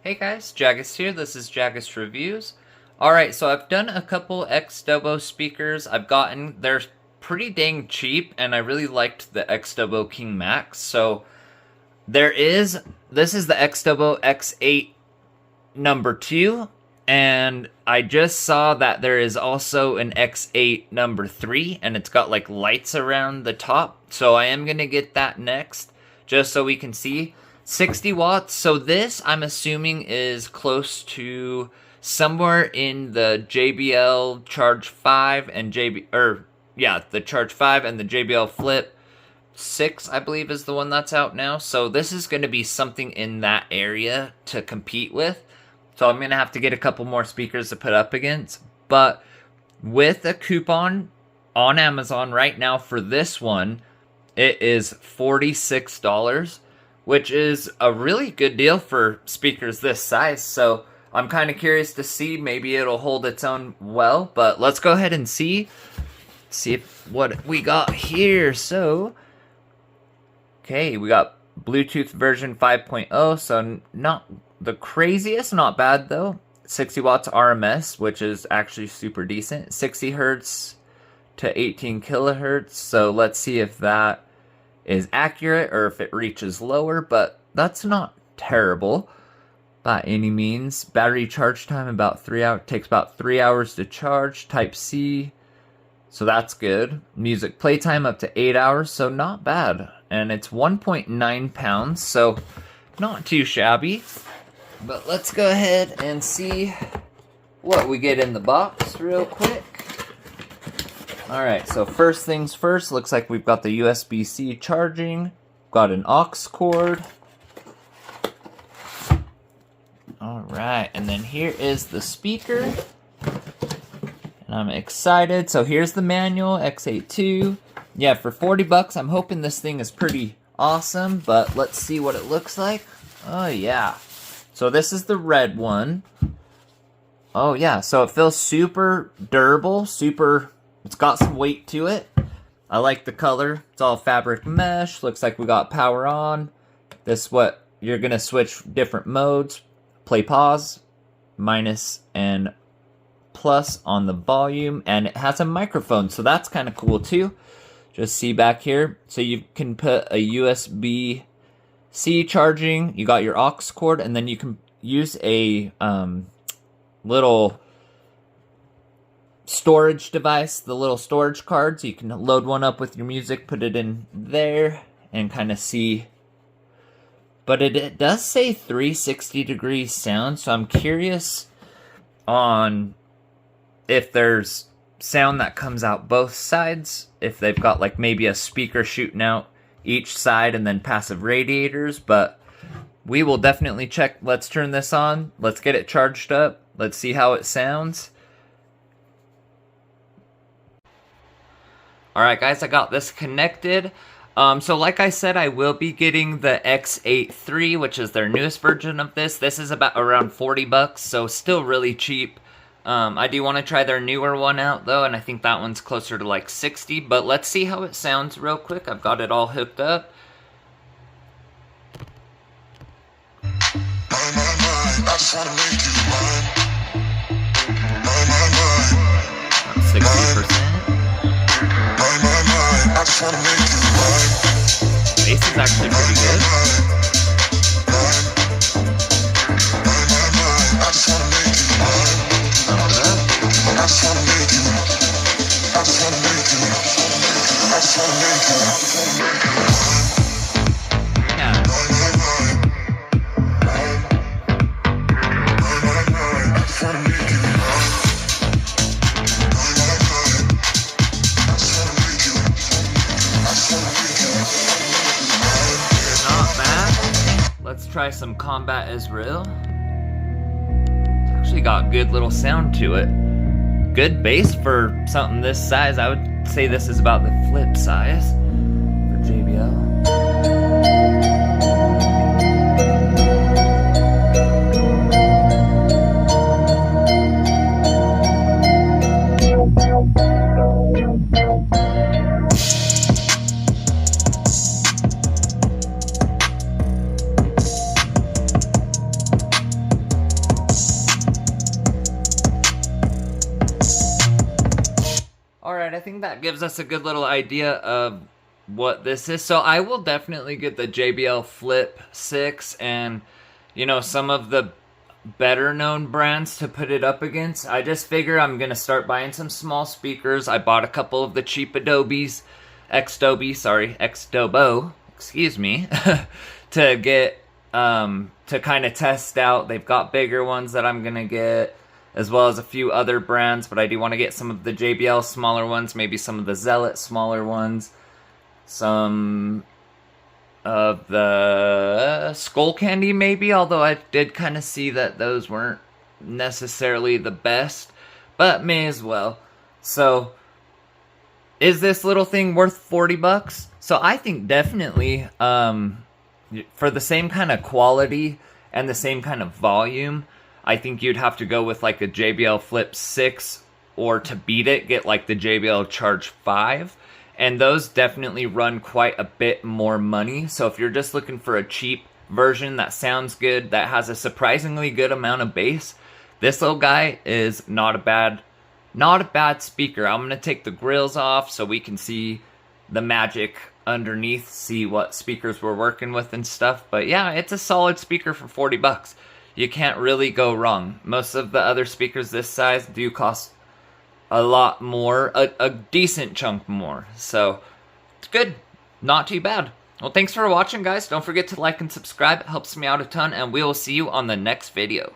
Hey guys, Jagus here. This is Jagus Reviews. Alright, so I've done a couple Xdobo speakers. They're pretty dang cheap, and I really liked the Xdobo King Max. So this is the Xdobo X8 number 2, and I just saw that there is also an X8 number 3, and it's got like lights around the top. So I am going to get that next, just so we can see. 60 watts, so this I'm assuming is close to somewhere in the JBL Charge 5 and the Charge 5 and the JBL Flip 6, I believe, is the one that's out now. So this is going to be something in that area to compete with. So I'm going to have to get a couple more speakers to put up against. But with a coupon on Amazon right now for this one, it is $46. Which is a really good deal for speakers this size. So I'm kind of curious to see. Maybe it'll hold its own well. But let's go ahead and see what we got here. So, okay, we got Bluetooth version 5.0. So not the craziest, not bad though. 60 watts RMS, which is actually super decent. 60 hertz to 18 kilohertz. So let's see if that is accurate or if it reaches lower, but that's not terrible by any means. Battery charge time about 3 hours, takes about 3 hours to charge. Type C, so that's good. Music playtime up to 8 hours, so not bad. And it's 1.9 pounds, so not too shabby. But let's go ahead and see what we get in the box real quick. Alright, so first things first, looks like we've got the USB-C charging, got an aux cord. Alright, and then here is the speaker, and I'm excited. So here's the manual, X82. Yeah, for 40 bucks, I'm hoping this thing is pretty awesome, but let's see what it looks like. Oh yeah, so this is the red one. Oh yeah, so it feels super durable, it's got some weight to it. I like the color. It's all fabric mesh. Looks like we got power on. This what you're gonna switch different modes. Play pause, minus and plus on the volume, and it has a microphone, so that's kind of cool too. Just see back here, so you can put a USB-C charging. You got your aux cord, and then you can use a little storage device, the little storage cards. You can load one up with your music, put it in there, and kind of see. But it does say 360-degree sound, so I'm curious on if there's sound that comes out both sides, if they've got like maybe a speaker shooting out each side and then passive radiators. But we will definitely check. Let's turn this on. Let's get it charged up. Let's see how it sounds. Alright guys, I got this connected. So like I said, I will be getting the X8 III, which is their newest version of this. This is about around 40 bucks, so still really cheap. I do want to try their newer one out though, and I think that one's closer to like 60, but let's see how it sounds real quick. I've got it all hooked up. About 60%. Bass is actually pretty good. Yeah. Let's try some Combat Israel. It's actually got good little sound to it. Good bass for something this size. I would say this is about the Flip size for JBL. I think that gives us a good little idea of what this is. So I will definitely get the JBL Flip 6 and, you know, some of the better known brands to put it up against. I just figure I'm going to start buying some small speakers. I bought a couple of the cheap Xdobo, excuse me, to get, to kind of test out. They've got bigger ones that I'm going to get, as well as a few other brands, but I do want to get some of the JBL smaller ones, maybe some of the Zealot smaller ones, some of the Skull Candy maybe, although I did kind of see that those weren't necessarily the best, but may as well. So, is this little thing worth 40 bucks? So I think definitely, for the same kind of quality and the same kind of volume, I think you'd have to go with like a JBL Flip 6, or to beat it, get like the JBL Charge 5. And those definitely run quite a bit more money. So if you're just looking for a cheap version that sounds good, that has a surprisingly good amount of bass, this little guy is not a bad speaker. I'm going to take the grills off so we can see the magic underneath, see what speakers we're working with and stuff. But yeah, it's a solid speaker for 40 bucks. You can't really go wrong. Most of the other speakers this size do cost a lot more, a decent chunk more. So, it's good. Not too bad. Well, thanks for watching, guys. Don't forget to like and subscribe. It helps me out a ton, and we will see you on the next video.